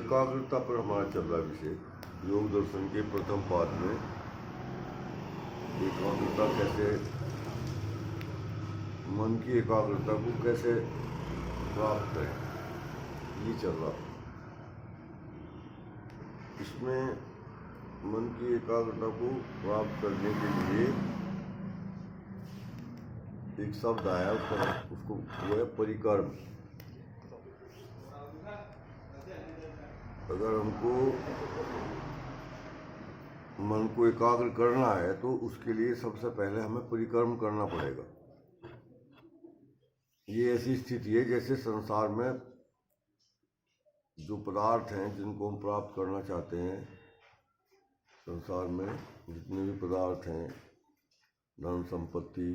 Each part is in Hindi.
एकाग्रता पर हमारा चल रहा विषय योग दर्शन के प्रथम पाद में एकाग्रता कैसे, मन की एकाग्रता को कैसे प्राप्त करें, ये चल रहा। इसमें मन की एकाग्रता को प्राप्त करने के लिए एक शब्द आया, उसको वो है परिकर्म। अगर हमको मन को एकाग्र करना है तो उसके लिए सबसे पहले हमें परिकर्म करना पड़ेगा। ये ऐसी स्थिति है जैसे संसार में जो पदार्थ हैं जिनको हम प्राप्त करना चाहते हैं, संसार में जितने भी पदार्थ हैं, धन संपत्ति,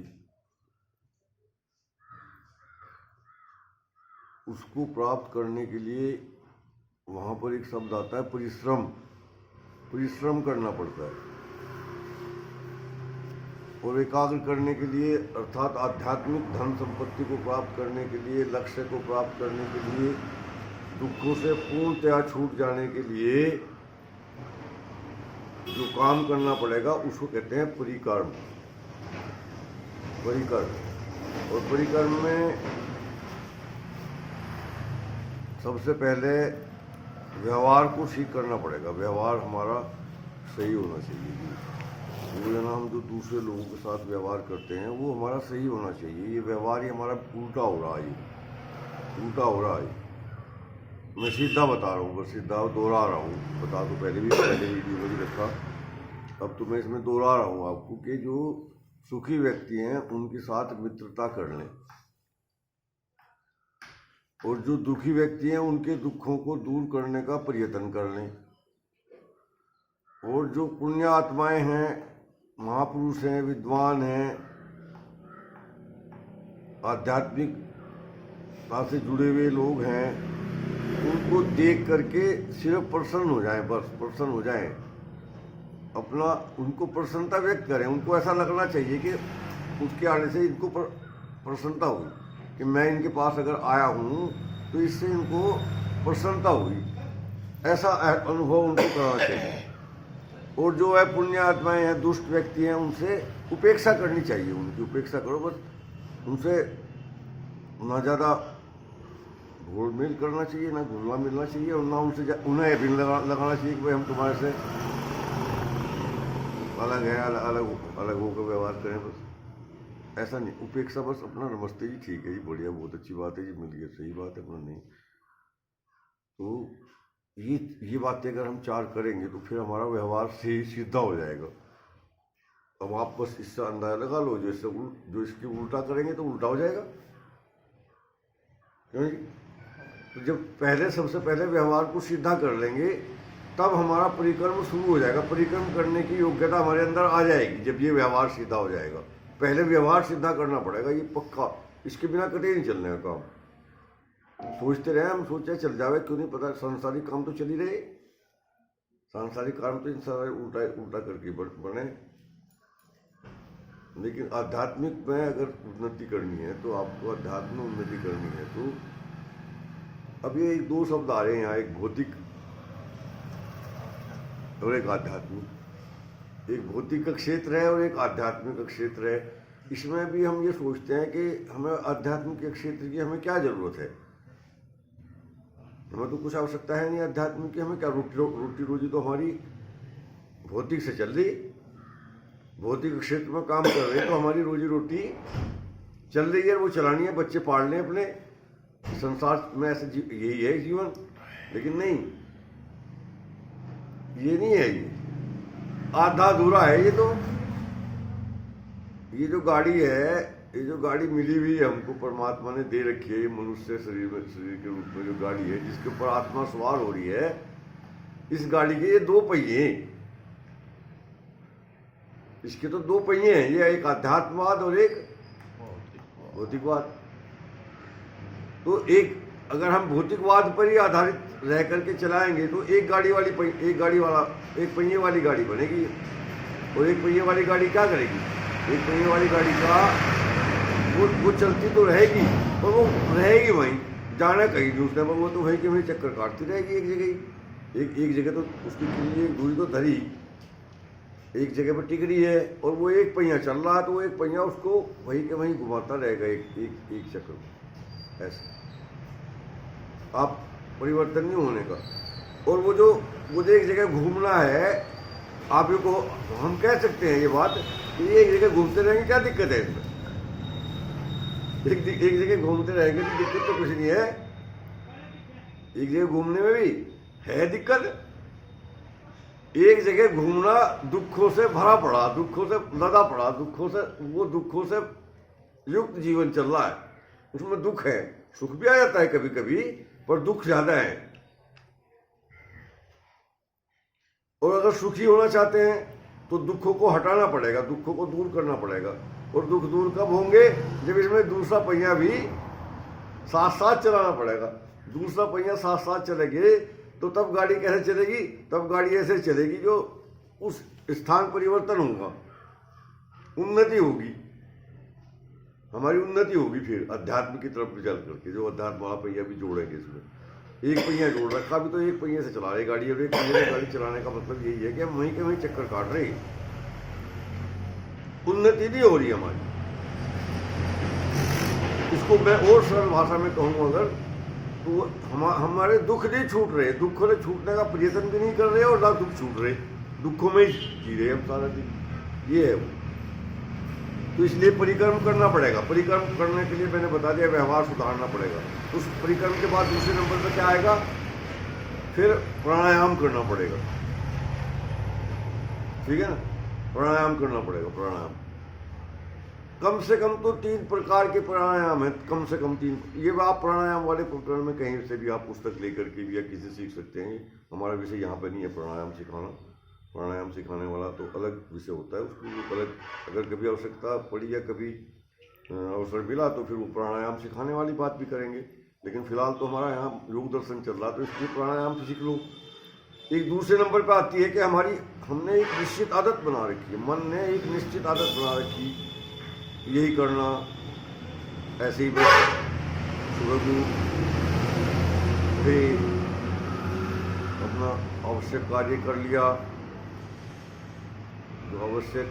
उसको प्राप्त करने के लिए वहाँ पर एक शब्द आता है परिश्रम। परिश्रम करना पड़ता है। और एकाग्र करने के लिए अर्थात आध्यात्मिक धन संपत्ति को प्राप्त करने के लिए, लक्ष्य को प्राप्त करने के लिए, दुखों से पूर्णतया छूट जाने के लिए जो काम करना पड़ेगा उसको कहते हैं परिकर्म। परिकर्म। और परिकर्म में सबसे पहले व्यवहार को ठीक करना पड़ेगा। व्यवहार हमारा सही होना चाहिए। रोजाना हम जो दूसरे लोगों के साथ व्यवहार करते हैं वो हमारा सही होना चाहिए। ये व्यवहार ही हमारा उल्टा हो रहा है, उल्टा हो रहा है। मैं सीधा बता रहा हूँ, बस सीधा दोहरा रहा हूँ। बता तो पहले वीडियो में भी रखा, अब तो मैं इसमें दोहरा रहा हूँ आपको कि जो सुखी व्यक्ति हैं उनके साथ मित्रता कर लें, और जो दुखी व्यक्ति हैं उनके दुखों को दूर करने का प्रयत्न कर लें। और जो पुण्य आत्माएं हैं, महापुरुष हैं, विद्वान हैं, आध्यात्मिकता से जुड़े हुए लोग हैं, उनको देख करके सिर्फ प्रसन्न हो जाएं, बस प्रसन्न हो जाएं। अपना उनको प्रसन्नता व्यक्त करें। उनको ऐसा लगना चाहिए कि उसके आने से इनको प्रसन्नता हुई, कि मैं इनके पास अगर आया हूँ तो इससे इनको प्रसन्नता हुई, ऐसा अनुभव उनको करना चाहिए। और जो है पुण्य आत्माएं हैं, दुष्ट व्यक्ति हैं, उनसे उपेक्षा करनी चाहिए। उनकी उपेक्षा करो, बस उनसे ना ज़्यादा घोल मेल करना चाहिए, ना घुलना मिलना चाहिए, और ना उनसे उन्हें भी लगाना चाहिए कि भाई हम तुम्हारे से अलग है, अलग होकर व्यवहार करें। बस ऐसा नहीं, उपेक्षा, बस अपना नमस्ते जी, ठीक है जी, बढ़िया, बहुत अच्छी बात है जी, मिल गया, सही बात है, अपना नहीं। तो ये बातें अगर हम चार करेंगे तो फिर हमारा व्यवहार सही सीधा हो जाएगा। अब आप बस इससे अंदाजा लगा लो, जो इसके उल्टा करेंगे तो उल्टा हो जाएगा, क्यों जी? तो जब सबसे पहले व्यवहार को सीधा कर लेंगे तब हमारा परिक्रम शुरू हो जाएगा। परिक्रम करने की योग्यता हमारे अंदर आ जाएगी जब ये व्यवहार सीधा हो जाएगा। पहले व्यवहार सीधा करना पड़ेगा, ये पक्का, इसके बिना कटे नहीं चलने का काम। सोचते रहे, हम सोचे चल जावे, क्यों नहीं पता, सांसारिक काम तो चल ही रहे, सांसारिक काम तो इंसान उल्टा करके बने। लेकिन आध्यात्मिक में अगर उन्नति करनी है तो आपको अध्यात्म में उन्नति करनी है तो अब ये दो शब्द आ रहे हैं यहाँ, एक भौतिक और एक आध्यात्मिक। एक भौतिक का क्षेत्र है और एक आध्यात्मिक का क्षेत्र है। इसमें भी हम ये सोचते हैं कि हमें आध्यात्मिक के क्षेत्र की हमें क्या जरूरत है, हमें तो कुछ आवश्यकता है नहीं आध्यात्मिक की। हमें क्या, रोटी रोजी तो हमारी भौतिक से चल रही, भौतिक क्षेत्र में काम कर रहे हैं तो हमारी रोजी रोटी चल रही है, वो चलानी है, बच्चे पाल लें अपने, संसार में ऐसे यही है जीवन। लेकिन नहीं, ये नहीं है, ये आधा अधूरा है। ये जो गाड़ी है, ये जो गाड़ी मिली हुई है हमको, परमात्मा ने दे रखी है, ये मनुष्य शरीर के रूप में जो गाड़ी है जिसके ऊपर आत्मा सवार हो रही है, इस गाड़ी के ये दो पहिए, इसके तो दो पहिए हैं, ये एक अध्यात्मवाद और एक भौतिकवाद। तो एक अगर हम भौतिकवाद पर ही आधारित रह करके चलाएंगे तो एक पहिए वाली गाड़ी बनेगी। और एक पहिए वाली गाड़ी क्या करेगी? एक पहिए वाली गाड़ी का वो चलती तो रहेगी, पर वो रहेगी वहीं, जाना कहीं दूसरे पर, वो तो वहीं के वहीं चक्कर काटती रहेगी एक जगह ही। एक जगह तो उसकी कितनी दूरी तो धरी, एक जगह पर टिक रही है और वो एक पहिया चल रहा है, तो वो एक पहिया उसको वहीं के वहीं घुमाता रहेगा एक चक्कर। ऐसे आप परिवर्तन नहीं होने का। और वो जो एक जगह घूमना है, आप ये को हम कह सकते हैं ये बात कि एक जगह घूमते रहेंगे, क्या दिक्कत है इसमें? एक जगह घूमते रहेंगे तो दिक्कत तो कुछ नहीं है। एक जगह घूमने में भी है दिक्कत। एक जगह घूमना दुखों से भरा पड़ा, दुखों से लदा पड़ा, दुखों से युक्त जीवन चल रहा है। उसमें दुख है, सुख भी आ जाता है कभी कभी, पर दुख ज्यादा है। और अगर सुखी होना चाहते हैं तो दुखों को हटाना पड़ेगा, दुखों को दूर करना पड़ेगा। और दुख दूर कब होंगे? जब इसमें दूसरा पहिया भी साथ साथ चलाना पड़ेगा। दूसरा पहिया साथ साथ चलेंगे तो तब गाड़ी कैसे चलेगी? तब गाड़ी ऐसे चलेगी जो उस स्थान परिवर्तन होगा, उन्नति होगी, हमारी उन्नति होगी। फिर अध्यात्म की तरफ चल करके जो अध्यात्म वाला पहिया भी जोड़ेंगे इसमें। एक पहिया जोड़ रखा भी तो एक पहिए से चला रहे गाड़ी, और एक पहिए से गाड़ी चलाने का मतलब यही है कि हम वहीं के वहीं चक्कर काट रहे हैं, उन्नति नहीं हो रही हमारी। इसको मैं और सरल भाषा में कहूँ अगर, तो हमारे दुख नहीं छूट रहे, दुखों से छूटने का प्रयत्न भी नहीं कर रहे और ना दुख छूट रहे, दुखों में ही जी रहे हम सारा दिन। ये है वो। तो इसलिए परिक्रम करना पड़ेगा। परिक्रम करने के लिए मैंने बता दिया, व्यवहार सुधारना पड़ेगा। उस परिक्रम के बाद दूसरे नंबर पर क्या आएगा? फिर प्राणायाम करना पड़ेगा, ठीक है ना? प्राणायाम करना पड़ेगा। प्राणायाम कम से कम तो 3 प्रकार के प्राणायाम है, कम से कम 3। ये आप प्राणायाम वाले प्रकरण में कहीं से भी आप पुस्तक लेकर के भी या किसी सीख सकते हैं। हमारा विषय यहाँ पे नहीं है प्राणायाम सिखाना। प्राणायाम सिखाने वाला तो अलग विषय होता है, उसको अलग अगर कभी आवश्यकता पड़ी या कभी अवसर मिला तो फिर वो प्राणायाम सिखाने वाली बात भी करेंगे। लेकिन फिलहाल तो हमारा यहाँ योग दर्शन चल रहा है, तो इसलिए प्राणायाम से सीख लो। एक दूसरे नंबर पर आती है कि हमने एक निश्चित आदत बना रखी है, मन ने एक निश्चित आदत बना रखी, यही करना, ऐसे ही बस सुबह को फिर अपना आवश्यक कार्य कर लिया, जो आवश्यक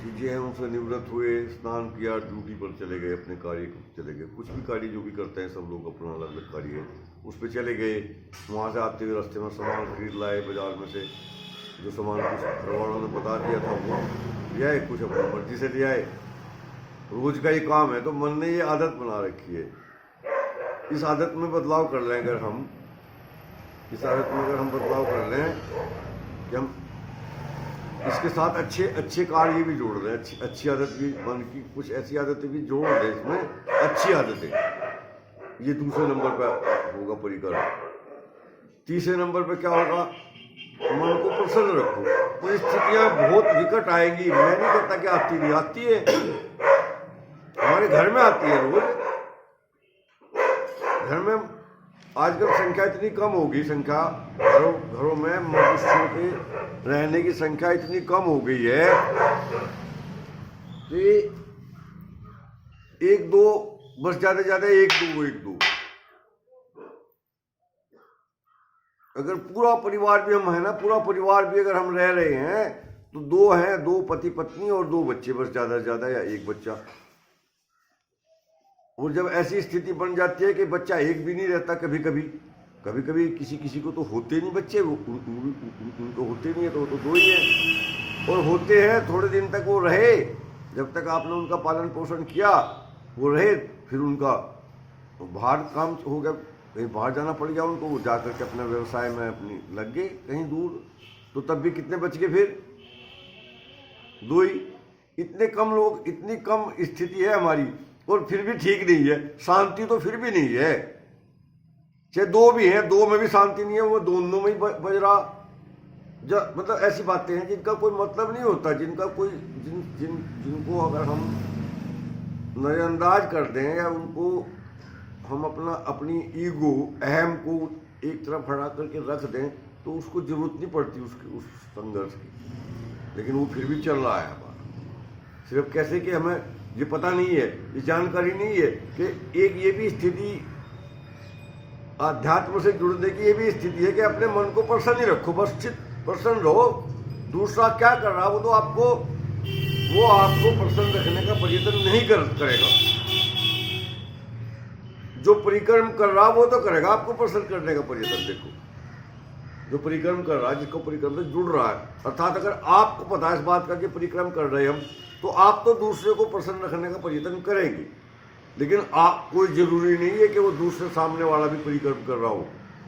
चीजें हैं उनसे निवृत्त हुए, स्नान किया, ड्यूटी पर चले गए, अपने कार्य को चले गए। कुछ भी कार्य जो भी करते हैं सब लोग अपना अलग अलग कार्य है उस पर चले गए। वहाँ से आते हुए रास्ते में सामान खरीद लाए बाजार में से, जो सामान कुछ घर वालों ने बता दिया था वो ले आए, कुछ अपनी मर्जी से ले आए। रोज का ही काम है, तो मन ने ये आदत बना रखी है। इस आदत में बदलाव कर लें अगर हम, इस आदत में अगर हम बदलाव कर लें कि हम इसके साथ अच्छे कार्य भी जोड़ दें, अच्छी आदत भी, मन की कुछ ऐसी आदतें भी जोड़ दें इसमें, अच्छी आदतें। ये दूसरे नंबर पर होगा परिक्रम। तीसरे नंबर पे क्या होगा? मन को प्रसन्न रखो। परिस्थितियां बहुत विकट आएंगी, मैं नहीं कहता कि आती नहीं, आती है, हमारे घर में आती है रोज। घर में आजकल संख्या इतनी कम होगी, संख्या घरों में मनुष्यों के रहने की संख्या इतनी कम हो गई है कि 1-2, बस ज्यादा ज्यादा 1-2। अगर पूरा परिवार भी हम है ना, पूरा परिवार भी अगर हम रह रहे हैं तो 2 हैं, 2 पति पत्नी और 2 बच्चे, बस ज्यादा से ज्यादा, या 1 बच्चा। और जब ऐसी स्थिति बन जाती है कि बच्चा एक भी नहीं रहता, कभी कभी किसी को तो होते नहीं बच्चे, उनको होते नहीं है तो वो तो 2 ही हैं। और होते हैं थोड़े दिन तक वो रहे, जब तक आपने उनका पालन पोषण किया वो रहे, फिर उनका बाहर काम हो गया, कहीं बाहर जाना पड़ गया उनको, वो जा करके अपने व्यवसाय में अपनी लग गए कहीं दूर, तो तब भी कितने बच गए? फिर 2 ही। इतने कम लोग, इतनी कम स्थिति है हमारी, और फिर भी ठीक नहीं है, शांति तो फिर भी नहीं है। चाहे 2 भी हैं, 2 में भी शांति नहीं है, वो दोनों में ही बज रहा। मतलब ऐसी बातें हैं जिनका कोई मतलब नहीं होता, जिनका कोई जिनको अगर हम नजरअंदाज कर दें या उनको हम अपनी ईगो, अहम को एक तरफ हटा करके रख दें तो उसको जरूरत नहीं पड़ती उस संघर्ष की। लेकिन वो फिर भी चल रहा है हमारा। सिर्फ कैसे कि हमें ये पता नहीं है, ये जानकारी नहीं है कि एक ये भी स्थिति अध्यात्म से जुड़ने की ये भी स्थिति है कि अपने मन को प्रसन्न ही रखो, बस चित प्रसन्न रहो। दूसरा क्या कर रहा वो तो आपको प्रसन्न रखने का प्रयत्न नहीं करेगा। जो परिक्रम कर रहा वो तो करेगा आपको प्रसन्न करने का प्रयत्न। देखो, जो परिक्रम कर रहा है, जिसको परिक्रम से जुड़ रहा है, अर्थात अगर आपको पता है इस बात का कि परिक्रम कर रहे हैं हम, तो आप तो दूसरे को प्रसन्न रखने का प्रयत्न करेंगे। लेकिन आप, कोई जरूरी नहीं है कि वो दूसरे सामने वाला भी परिक्रम कर रहा हो,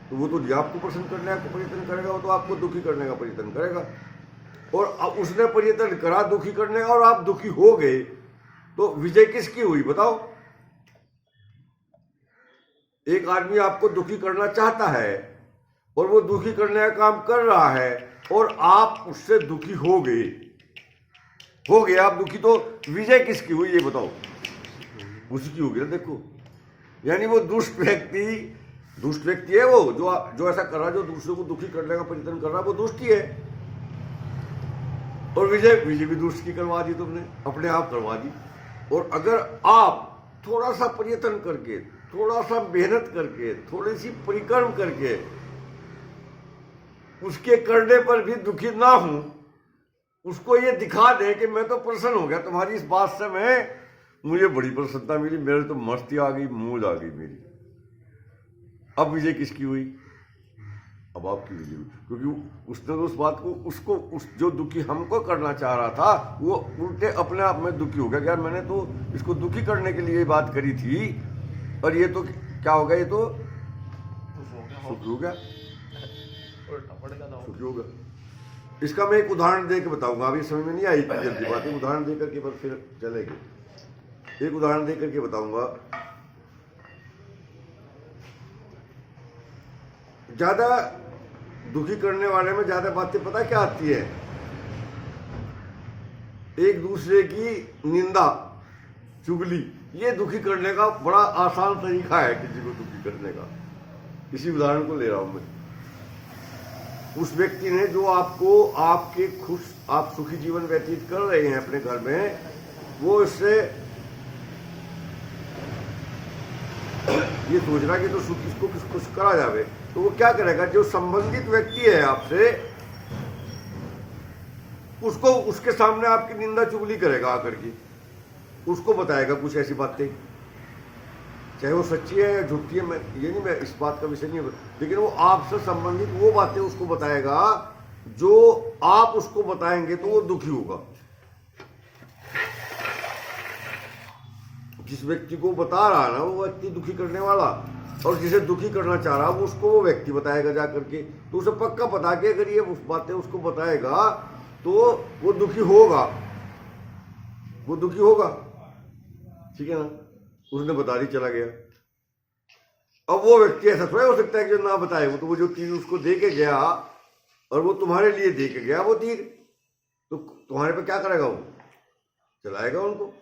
तो वो तो आपको प्रसन्न करने का प्रयत्न करेगा, वो तो आपको दुखी करने का प्रयत्न करेगा। और उसने प्रयत्न करा दुखी करने का और आप दुखी हो गए, तो विजय किसकी हुई बताओ? एक आदमी आपको दुखी करना चाहता है और वो दुखी करने का काम कर रहा है और आप उससे दुखी हो गए आप दुखी, तो विजय किसकी हुई ये बताओ? उसी की होगी ना। देखो, यानी वो दुष्ट व्यक्ति है, वो जो ऐसा कर रहा है, जो दूसरे को दुखी करने का प्रयत्न कर रहा है, वो दुष्ट ही है। और विजय भी दुष्ट की करवा दी तुमने, अपने आप करवा दी। और अगर आप थोड़ा सा प्रयत्न करके, थोड़ा सा मेहनत करके, थोड़ी सी परिक्रम करके उसके करने पर भी दुखी ना हूं, उसको ये दिखा दे कि मैं तो प्रसन्न हो गया तुम्हारी इस बात से, मुझे बड़ी प्रसन्नता मिली, मेरे तो मस्ती आ गई, मौज आ गई मेरी। अब विजय किसकी हुई? अब आपकी विजय हुई, क्योंकि उसने तो उस बात को उस जो दुखी हमको करना चाह रहा था, वो उल्टे अपने आप में दुखी हो गया। यार मैंने तो इसको दुखी करने के लिए बात करी थी, और ये तो क्या हो गया, ये तो सुखी हो गया, सुखी हो गया। इसका मैं एक उदाहरण दे के बताऊंगा। अभी समझ में नहीं आई जल्दी बात, उदाहरण दे करके बस फिर चलेगी। एक उदाहरण दे करके बताऊंगा। ज्यादा दुखी करने वाले में ज्यादा बातें पता क्या आती है? एक दूसरे की निंदा, चुगली, ये दुखी करने का बड़ा आसान तरीका है किसी को दुखी करने का। इसी उदाहरण को ले रहा हूं मैं। उस व्यक्ति ने जो आप सुखी जीवन व्यतीत कर रहे हैं अपने घर में, वो इससे ये सोच रहा कि तो इसको कुछ करा जावे, तो वो क्या करेगा? जो संबंधित व्यक्ति है आपसे, उसको उसके सामने आपकी निंदा चुगली करेगा, आकर के उसको बताएगा कुछ ऐसी बातें, चाहे वो सच्ची है या झूठी है, मैं इस बात का विषय नहीं है, लेकिन वो आपसे संबंधित वो बातें उसको बताएगा जो आप उसको बताएंगे तो वो दुखी होगा। जिस व्यक्ति को बता रहा है ना, वो व्यक्ति दुखी करने वाला, और जिसे दुखी करना चाह रहा है उसको वो व्यक्ति बताएगा जा करके। तो उसे पक्का पता कि अगर ये उस बातें उसको बताएगा तो वो दुखी होगा, ठीक है ना? उसने बता दी, चला गया। अब वो व्यक्ति ऐसा थोड़ा हो सकता है कि जो ना बताए, वो जो तीर उसको दे के गया और वो तुम्हारे लिए दे के गया वो तीर, तो तुम्हारे पे क्या करेगा? वो चलाएगा उनको।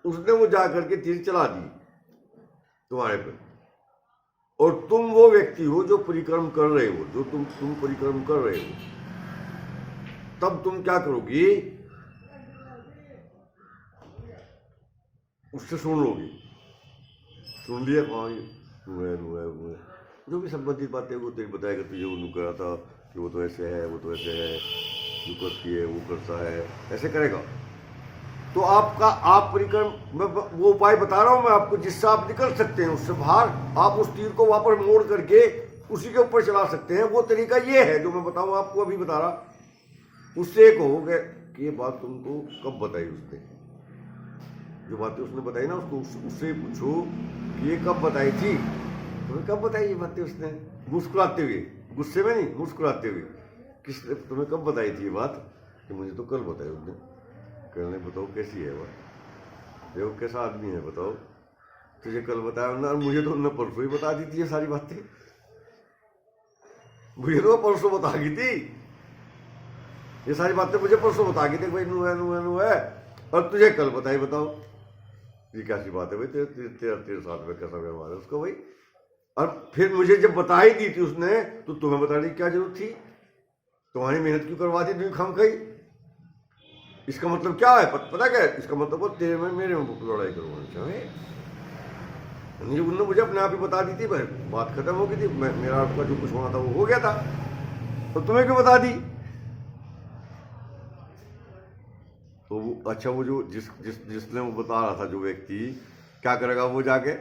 उसने वो जा करके तीर चला दी तुम्हारे पे, और तुम वो व्यक्ति हो जो परिक्रम कर रहे हो, जो तुम परिक्रम कर रहे हो, तब तुम क्या करोगी? उससे सुन लोगी, सुन लिया, जो भी संबंधित बातें वो तेरी बताएगा, तुझे वो करा था कि वो तो ऐसे है, वो तो ऐसे है, जो करती है वो करता है, ऐसे करेगा। तो आप परिक्रम, मैं वो उपाय बता रहा हूं मैं आपको, जिससे आप निकल सकते हैं उससे बाहर, आप उस तीर को वापस मोड़ करके उसी के ऊपर चला सकते हैं। वो तरीका ये है जो मैं बताऊं आपको, अभी बता रहा। उससे एक हो गया कि ये बात तुमको कब बताई उसने, जो बातें उसने बताई ना, उससे पूछो कि ये कब बताई थी, तुम्हें कब बताई ये बातें उसने? मुस्कुराते हुए, गुस्से में नहीं, मुस्कुराते हुए, किसने तुम्हें कब बताई थी ये बात? कि मुझे तो कल बताई उसने। कहने बताओ कैसी है वो, देखो कैसा आदमी है, बताओ तुझे कल बताया ना, मुझे तो उन्होंने परसों ही बता दी थी ये सारी बातें, मुझे तो परसों बता गई थी ये सारी बातें, मुझे परसों बता गई थी भाई नू है, और तुझे कल बताई। बताओ ये कैसी बात है भाई, तेरे साथ में कैसा व्यवहार है उसका भाई? और फिर मुझे जब बता ही दी थी उसने, तो तुम्हें बताने की क्या जरूरत थी? तुम्हारी मेहनत क्यों करवा दी तुम खाम खाई? इसका मतलब क्या है? पता क्या है इसका मतलब? वो तेरे में मेरे में लड़ाई करवाना चाहे, नहीं, उन्होंने मुझे अपने आप ही बता दी थी, बात खत्म हो गई थी, मेरा आपका जो कुछ होना था वो हो गया था, तो तुम्हें क्यों बता दी? तो वो अच्छा, वो जो जिसने वो बता रहा था, जो व्यक्ति, क्या करेगा वो जाके?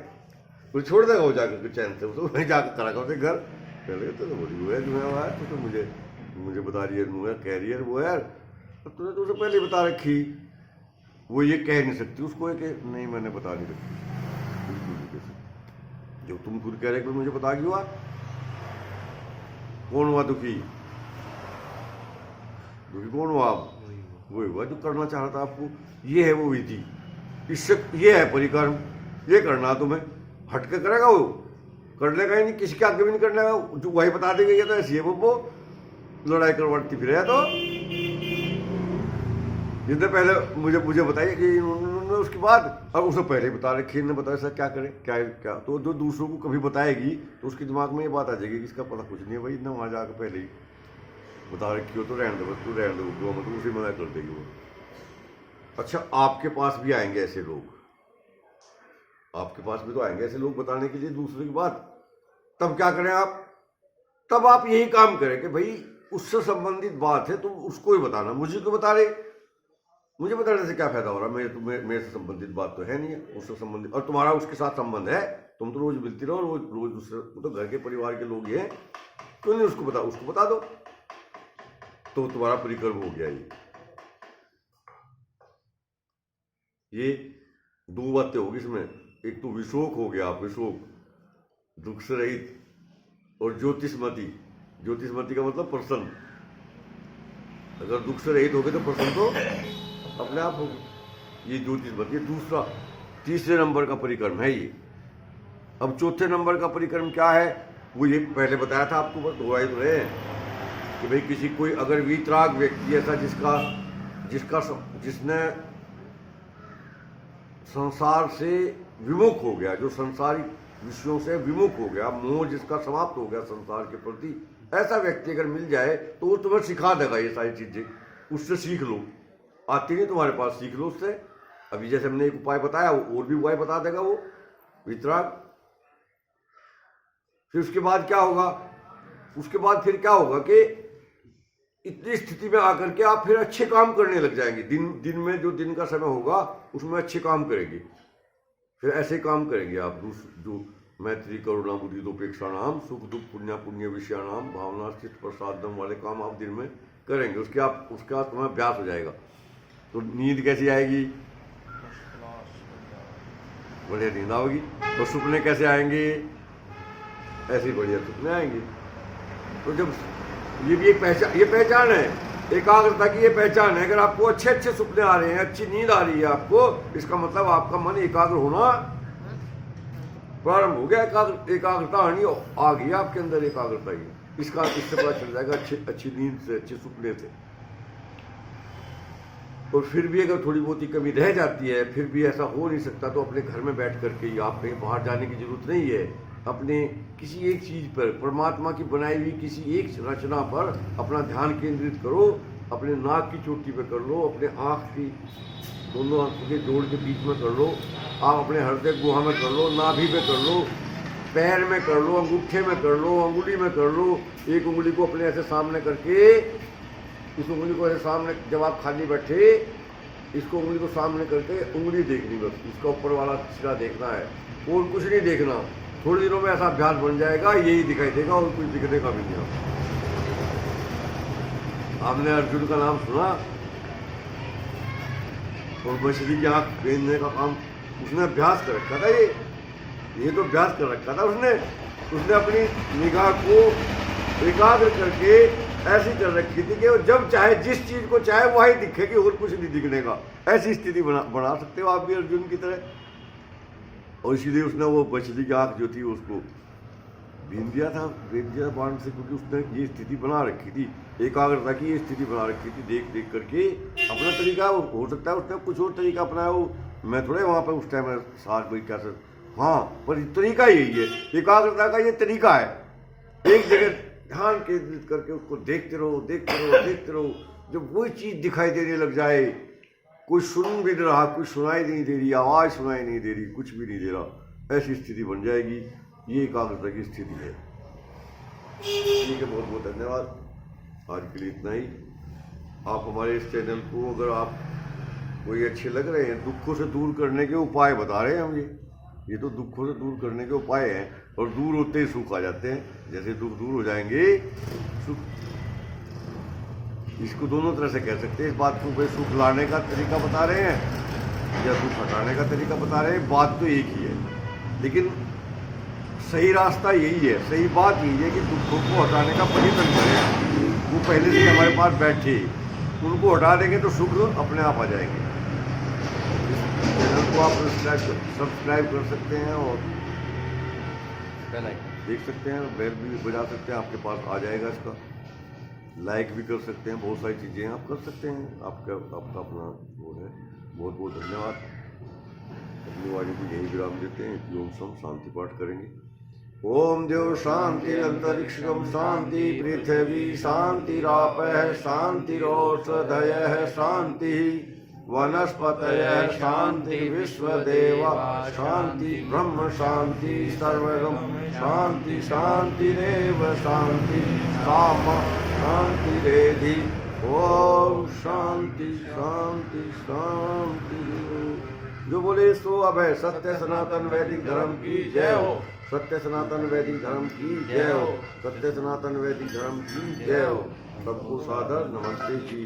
वो छोड़ देगा वो जाके चैन से, तो वहीं जाकर करेगा उसके घर। पहले तो बोली वो है जो है वहाँ, तो मुझे बता रही है, वो है कैरियर वो है, तो तूने तो उसे पहले ही बता रखी। वो ये कह नहीं सकती उसको है कि नहीं मैंने बता नहीं रखी, बिल्कुल नहीं कह सकती। जो तुम खुद कह रहे कि मुझे बता क्यों हुआ? कौन हुआ दुखी? दुखी कौन हुआ? आप वही हुआ जो करना चाह रहा था आपको। ये है वो विधि, इससे ये है परिक्रम, ये करना तुम्हें। हट के करेगा वो, करने का ही नहीं, किसी के आगे भी नहीं करने का, जो वही बता देंगे ये तो ऐसी है वो लड़ाई करवाती फिर है। तो जिसने पहले मुझे बताइए कि उन्होंने उसके बाद, अब उसने पहले बता रखी, इन्होंने बताया सर क्या करे क्या, तो जो दूसरों को कभी बताएगी तो उसके दिमाग में ये बात आ जाएगी कि इसका पता कुछ नहीं है भाई, इतना वहाँ जाकर पहले ही बता रखी हो, तो रहने दो, तू रहने दो, मतलब उसे मना कर देगी वो। अच्छा, आपके पास भी आएंगे ऐसे लोग, आपके पास भी तो आएंगे ऐसे लोग बताने के लिए दूसरे की बात। तब क्या करें आप? तब आप यही काम करें कि भाई उससे संबंधित बात है, तुम उसको ही बताना, मुझे क्यों बता रहे? मुझे बताने से क्या फायदा हो रहा? मेरे से संबंधित बात तो है नहीं है, उससे संबंधित, और तुम्हारा उसके साथ संबंध है, तुम तो रोज मिलती रहो, रोज दूसरे, तो घर के परिवार के लोग हैं, क्यों नहीं उसको बता दो, तो तुम्हारा परिक्रम हो गया। ये दो बातें होगी इसमें, एक तो विशोक हो गया, विशोक दुख से रहित, और ज्योतिषमती, ज्योतिषमती का मतलब प्रसन्न। अगर दुख से रहित हो गए तो प्रसन्न तो अपने आप होगी, ये ज्योतिषमती। दूसरा, तीसरे नंबर का परिक्रम है ये। अब चौथे नंबर का परिक्रम क्या है, वो ये पहले बताया था आपको, बस दो आई तो रहे कि भाई किसी कोई अगर वीतराग व्यक्ति ऐसा जिसने संसार से विमुख हो गया, जो संसारिक विषयों से विमुख हो गया, मोह जिसका समाप्त हो गया संसार के प्रति, ऐसा व्यक्ति अगर मिल जाए तो वो तुम्हें सिखा देगा ये सारी चीजें, उससे सीख लो। आती नहीं तुम्हारे पास, सीख लो उससे। अभी जैसे हमने एक उपाय बताया, वो और भी उपाय बता देगा वो वितराग। फिर उसके बाद क्या होगा? उसके बाद फिर क्या होगा कि इतनी स्थिति में आकर के आप फिर अच्छे काम करने लग जाएंगे। दिन में जो दिन का समय होगा उसमें अच्छे काम करेंगे, फिर ऐसे काम करेंगे आप, जो मैत्री करुणा बुद्धि दोपेक्षा नाम सुख दुख पुण्य विषयानाम भावना चित्त प्रसादम वाले काम आप दिन में करेंगे। उसका तुम्हें अभ्यास हो जाएगा। तो नींद कैसी आएगी? बढ़िया नींद आओगी। तो सपने कैसे आएंगे? ऐसे ही बढ़िया सपने आएंगे। तो जब ये भी एक पहचान है, एकाग्रता की ये पहचान है। अगर आपको अच्छे अच्छे सपने आ रहे हैं, अच्छी नींद आ रही है आपको, इसका मतलब आपका मन एकाग्र होना प्रारंभ हो गया। एकाग्रता आनी आ गई आपके अंदर, एकाग्रता ही। इससे पता चल जाएगा अच्छी नींद से, अच्छे सपने से। और फिर भी अगर थोड़ी बहुत ही कमी रह जाती है, फिर भी ऐसा हो नहीं सकता, तो अपने घर में बैठ करके ही, आप कहीं बाहर जाने की जरूरत नहीं है, अपने किसी एक चीज पर, परमात्मा की बनाई हुई किसी एक रचना पर अपना ध्यान केंद्रित करो। अपने नाक की चोटी पे कर लो, अपने आँख की दोनों आंखों के जोड़ के बीच में कर लो, आप अपने हृदय गुहा में कर लो, नाभि पे कर लो, पैर में कर लो, अंगूठे में कर लो, अंगुली में कर लो। एक उंगली को अपने ऐसे सामने करके, इस उंगली को ऐसे सामने, जब आप खाली बैठे इसको उंगली को सामने करके उंगली देखनी, बस इसका ऊपर वाला सिरा देखना है और कुछ नहीं देखना। थोड़े दिनों में ऐसा अभ्यास बन जाएगा, यही दिखाई देगा और कुछ दिखने का भी नहीं। आपने अर्जुन का नाम सुना, और मछली की आंख बेचने का काम उसने अभ्यास कर रखा था। ये तो अभ्यास कर रखा था उसने अपनी निगाह को एकाग्र करके ऐसी कर रखी थी कि वो जब चाहे जिस चीज को चाहे वही दिखेगी और कुछ नहीं दिखने का। ऐसी स्थिति बना सकते हो आप भी अर्जुन की तरह। और इसीलिए उसने वो मछली की आंख जो थी उसको बीन दिया था बाण से, क्योंकि उसने ये स्थिति बना रखी थी, एकाग्रता की ये स्थिति बना रखी थी। देख करके अपना तरीका, हो सकता है उसने कुछ और तरीका अपनाया हो, मैं थोड़े वहाँ पर उस टाइम साथ कोई कैसे, हाँ, पर तरीका यही है, एकाग्रता का ये तरीका है। एक जगह ध्यान केंद्रित करके उसको देखते रहो। जब वही चीज दिखाई देने लग जाए, कोई सुन भी नहीं रहा, कोई सुनाई नहीं दे रही, आवाज सुनाई नहीं दे रही, कुछ भी नहीं दे रहा, ऐसी स्थिति बन जाएगी। ये एकाग्रता की स्थिति है। ठीक है, बहुत बहुत धन्यवाद। आज के लिए इतना ही। आप हमारे इस चैनल को, अगर आप कोई अच्छे लग रहे हैं, दुखों से दूर करने के उपाय बता रहे हैं हम। ये तो दुखों से दूर करने के उपाय हैं, और दूर होते ही सुख आ जाते हैं। जैसे दुख दूर हो जाएंगे, सुख, इसको दोनों तरह से कह सकते हैं। इस बात को भाई सुख लाने का तरीका बता रहे हैं या दुख हटाने का तरीका बता रहे हैं, बात तो एक ही है, लेकिन सही रास्ता यही है। सही बात यही है कि दुखों को हटाने का प्रयत्न करें। वो पहले से हमारे पास बैठे, उनको हटा देंगे तो सुख अपने आप आ जाएंगे। चैनल को आप सब्सक्राइब कर सकते हैं और देख सकते हैं, बेल भी बजा सकते हैं, आपके पास आ जाएगा। इसका लाइक भी कर सकते हैं, बहुत सारी चीज़ें आप कर सकते हैं। आपका अपना वो है। बहुत बहुत धन्यवाद। अपनी वाणी को यही विराम देते हैं। ओम सम शांति पाठ करेंगे। ओम देव शांति अंतरिक्षम शांति पृथ्वी शांतिरापः शांतिरोषधयः शांति वनस्पतयः शांति विश्वदेवा शांति ब्रह्म शांति सर्वगम शांति शांतिरेव शांति सामा शांति रेधि। ओम शांति शांति शांति। जो बोले सो अभय। सत्य सनातन वैदिक धर्म की जय हो। सत्य सनातन वैदिक धर्म की जय हो। सत्य सनातन वैदिक धर्म की जय हो। सबको सादर नमस्ते जी।